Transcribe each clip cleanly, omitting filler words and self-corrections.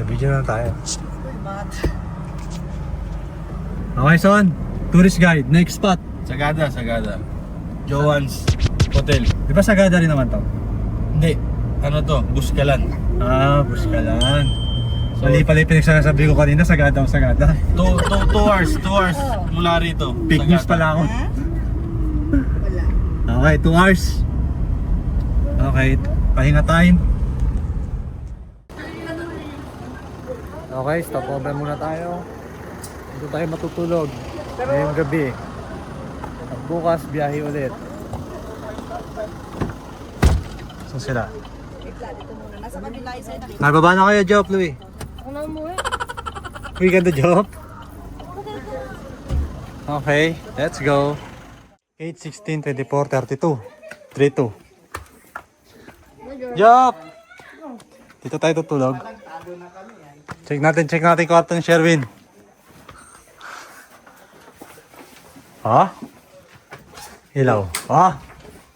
Video na tayo. Okay, Son. Tourist guide. Next spot. Sagada. Joan's Hotel. Di ba Sagada rin naman to? Hindi. Ano to? Buskalan. Ah, Buskalan. Mali pala yung pinagsasabi ko kanina. Sagada o Sagada. 2 hours mula rito. Fake news pala ako. Okay, 2 hours. Okay, pahinga time. Okay, stop over muna tayo. Dito tayo matutulog ngayong gabi. At bukas, biyahe ulit. Saan sila? Nasa kabila isa na. Nababa na kayo, Jop, Louie. Ako na mo Uy, ganda, Jop. Okay, let's go. 8, 16, 24, 32. 32. Jop! Dito tayo tutulog. Check natin kwarto ni Sherwin. Ha? Ilaw. Ha?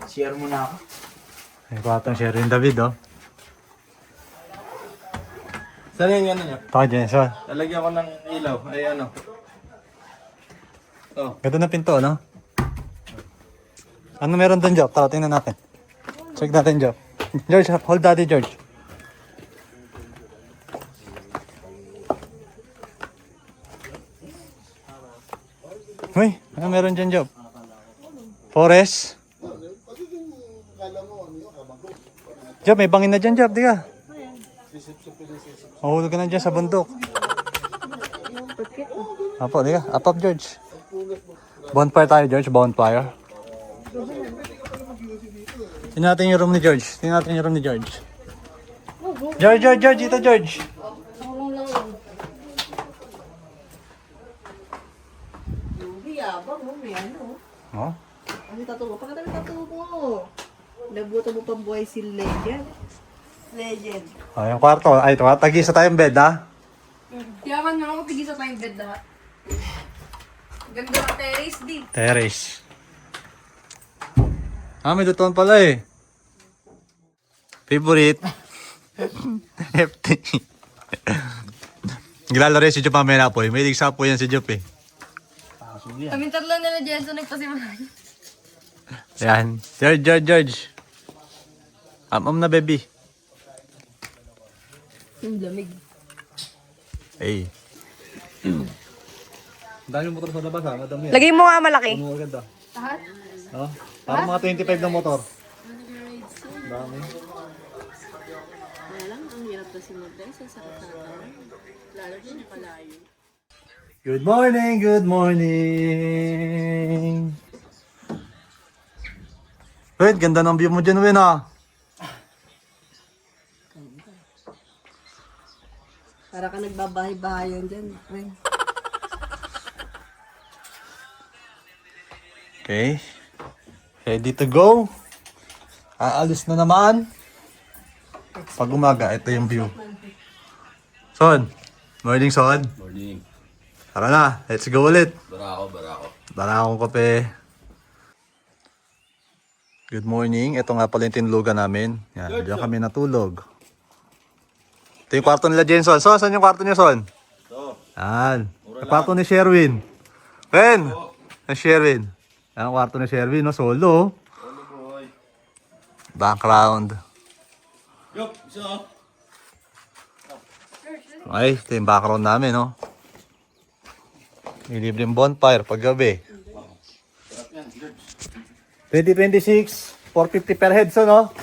Share mo na ako. Yung kwarto ni Sherwin David, oh. Saan yung ano nyo? Taka, Jenson. Lalagyan ko ng ilaw. Ay ano. Oh. Ganda na pinto, no? Ano meron doon, Job? Tara, tingnan natin. Check natin, Job. George, hold daddy, George. Uy, ano meron dyan, Job? Forest? Job, may bangin na dyan, Job, di ka? Mahulog ka na dyan sa bundok. Apo, di ka? Up, George. Bonfire tayo, George. Bonfire. Tingnan natin yung room ni George. George, dito, George. Yabang mo, may ano. Oh? Ano tatubo? Pagkatabi tatubo mo. Nabuto mo pang buhay si Legend. Oh, yung kwarto. Ay, ito. Tag-isa tayong bed, ha? Yaman nga ako, tigisa tayong bed lahat. Ganda ng terrace, di. Terrace. Ah, may lutuan pala eh. Favorite. FT. Naglalaro si Jop mamaya na po eh. May ligsa po yan si Jop eh. Kami tatlo nila Jensen nagpasimay. Ayan. George. Am na baby. Yung lamig. Hey. Dami motor sa labas ha. Madami yan. Lagay mo nga malaki. Umuagad ah. Lahat? Oh, parang mga 25 na motor. Dami. Wala lang, ang hirap na si Model sa sakit na naman. Lalo din nakalayo. Good morning. Wait, ganda ng view mo dyan, Win, ah. Para ka nagbabahay-bahayan dyan, friend. Okay. Ready to go. Aalis na naman. Pag umaga, ito yung view. Son. Morning, Son. Morning. Tara na. Let's go ulit. Barako. Barakong kape. Good morning. Ito nga pala yung tinulugan namin. Yan. Diyan kami natulog. Ito yung kwarto nila, Jenson. Son, saan yung kwarto niya, Son? Ito. Yan. Yung kwarto ni Sherwin. Ren! Ang Sherwin. Yan ang kwarto ni Sherwin, no? Solo. Ano boy? Background. Yup, isa. Ay, ito yung background namin, no? May libreng bonfire paggabi. 2026, 450 per head, so, no?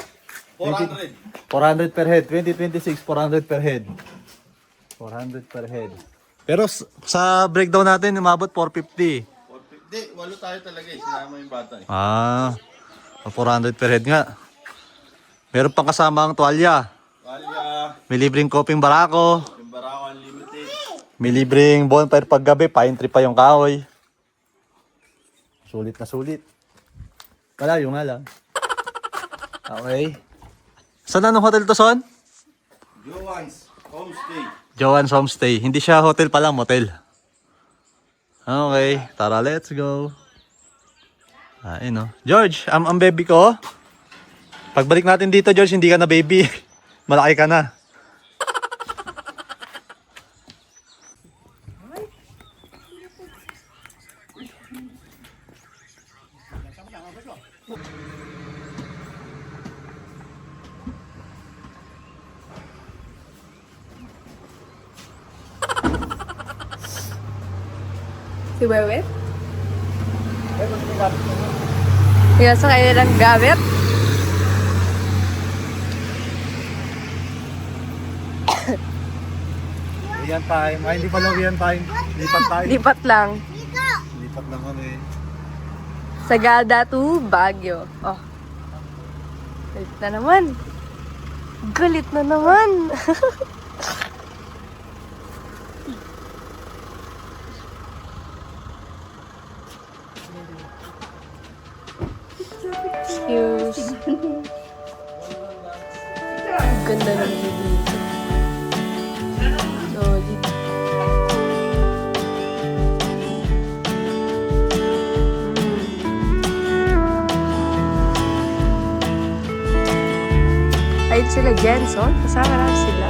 400. 400 per head. 2026, 400 per head. 400 per head. Pero sa breakdown natin, umabot 450. 450. Hindi, walo tayo talaga eh. Sinama yung bata eh. Ah, 400 per head nga. Meron pang kasama ang tuwalya. Walya, May libreng koping barako. yung Barako Unlimited. May libreng bonfire paggabi. Pine tree pa yung kahoy. Sulit na sulit. Malayo nga lang. Okay. Saan anong hotel to, Son? Joan's Homestay. Joan's Homestay. Hindi siya hotel pala, motel. Okay, tara, let's go. Ayun, no. George, ang baby ko. Pagbalik natin dito, George, hindi ka na baby. Malaki ka na. Si Wewet? Yan sa kanilang gamit. Weekend time. Ay, hindi pala weekend time. Lipat tayo. Lipat lang. Lipat lang kami. Sagada to Baguio. Oh. Galit na naman. Galit na naman. Excuse. Ang ganda ng view dito. Solid. Ayun sila Jenson. Kasama lang sila.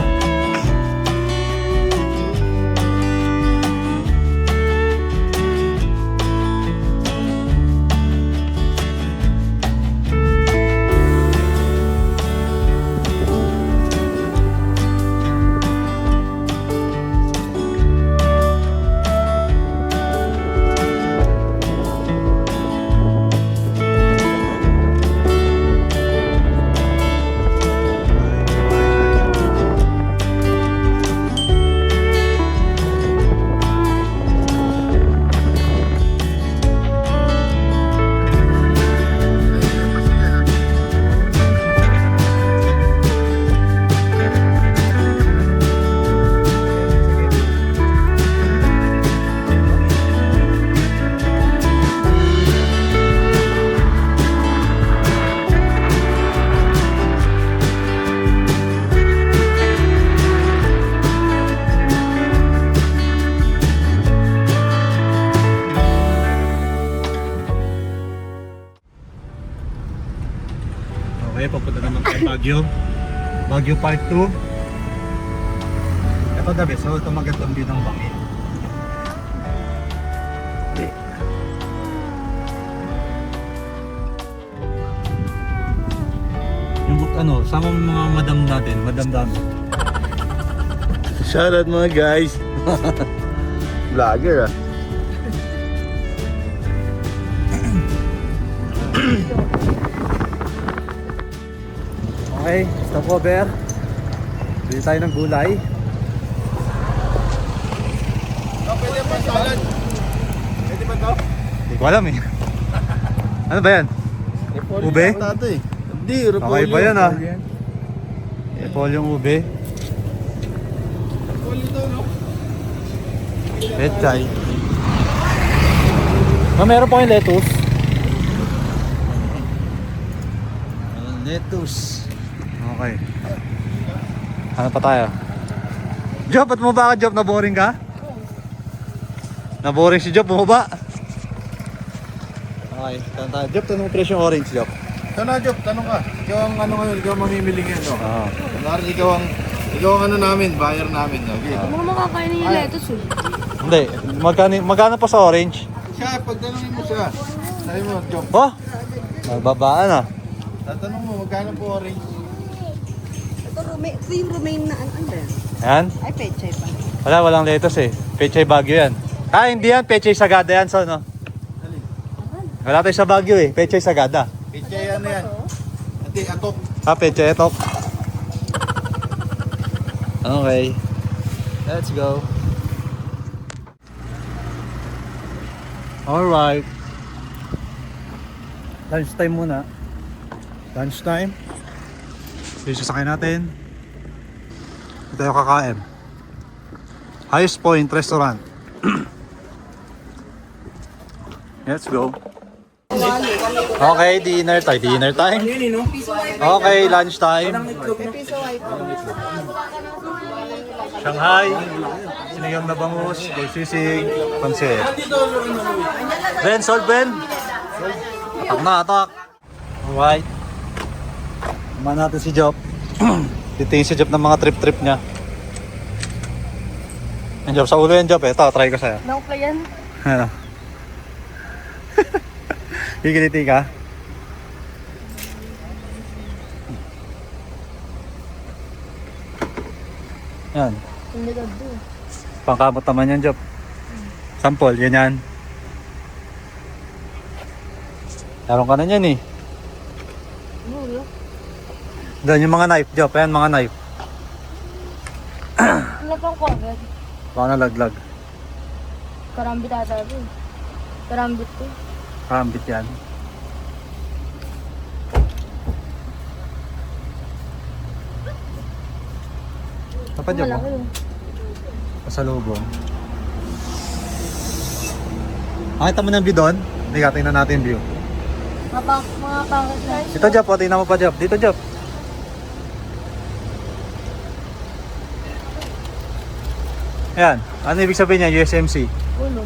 Okay, papunta naman tayo Baguio. Baguio Part 2. Ito gabi, so ito magandang view ng bangin. Yung ano, sama mo mga madam natin, madam dami. Shoutout mga guys. Vlogger ah. Okay, stop over. Bili tayo ng gulay. Pwede pa salad. Pwede ba to? Hindi ko alam eh. Ano ba yan? Ube? Tatay. Hindi, repolyo. Okay ba yan ah? Repolyo yung ube. Repolyo to, no? Petchay. Meron pa kayong lettuce? Lettuce. Okay. Ano pa tayo? Job, ba't mo ba ka, Job? Naboring ka? Naboring si Job, bumaba. Okay, tanong tayo. Job, tanong mo presyo ng orange, Job. Ito na, Job, tanong ka. Ikaw ang ano ngayon, ikaw ang mamimili ngayon, no? Oo. Kunwari, ikaw ang ano namin, buyer namin, no? Okay. Ano makakain yung lettuce eh? Hindi, magkano pa sa orange? Siya, pagtanongin mo siya. Sabi mo, Job. Oh! Nagbabaan ah. Tatanong mo, magkano po orange? Ito yung romaine na ano ba? Ayan. Ay, pechay pa. Walang lettuce eh. Pechay Baguio yan. Ah, hindi yan. Pechay Sagada yan, so no? Wala tayo sa Baguio eh. Pechay Sagada. Pichay ano yan? Ati, atok. Ah, Pechay Etok. Okay. Let's go. Alright. Lunch time muna. Lunch time. Yung sasakay natin. Ito tayo kakain. Highest Point Restaurant. Let's go. Okay, dinner tayo. Dinner time. Okay, lunch time. Shanghai, sinayang na bangus, sisig, pansit. Ben, solve Ben. Atak na, atak. Alright. Kumain natin si Job. Titingin si Job ng mga trip-trip niya. Yan Job, sa ulo yan Job eh. Ito, try ko sa'yo. Naukla yan. Ano? Higiliti ka? Yan. Pangkamot naman yan Job. Sample, yan yan. Meron ka na yan eh. Ulo. Doon yung mga knife, Job. Ayan mga knife. Ano pang ko agad? Baka nalaglag. Karambit ata ito. Karambit to. Karambit yan. Ito pa, Job. Malaki Oh. yun. Pasalubong. Nakita mo ng view doon? Hindi ka, tingnan natin yung view. Mga pangit na. Dito, Job. O, tingnan mo pa, Job. Dito, Job. Ayan. Ano ibig sabihin niya? USMC. Ulo.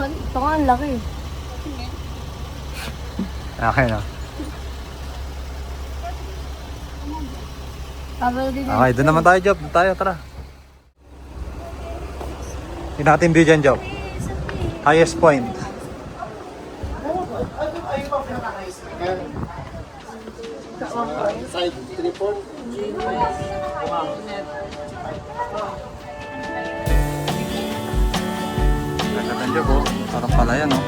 Ito nga ang laki. Okay na. Sabi din Okay, doon naman tayo, Job. Doon tayo, tara. Tingnan natin view dyan, Job. Highest point. Side triple. Ganda ng Job, oh. Sarap pala yan, oh.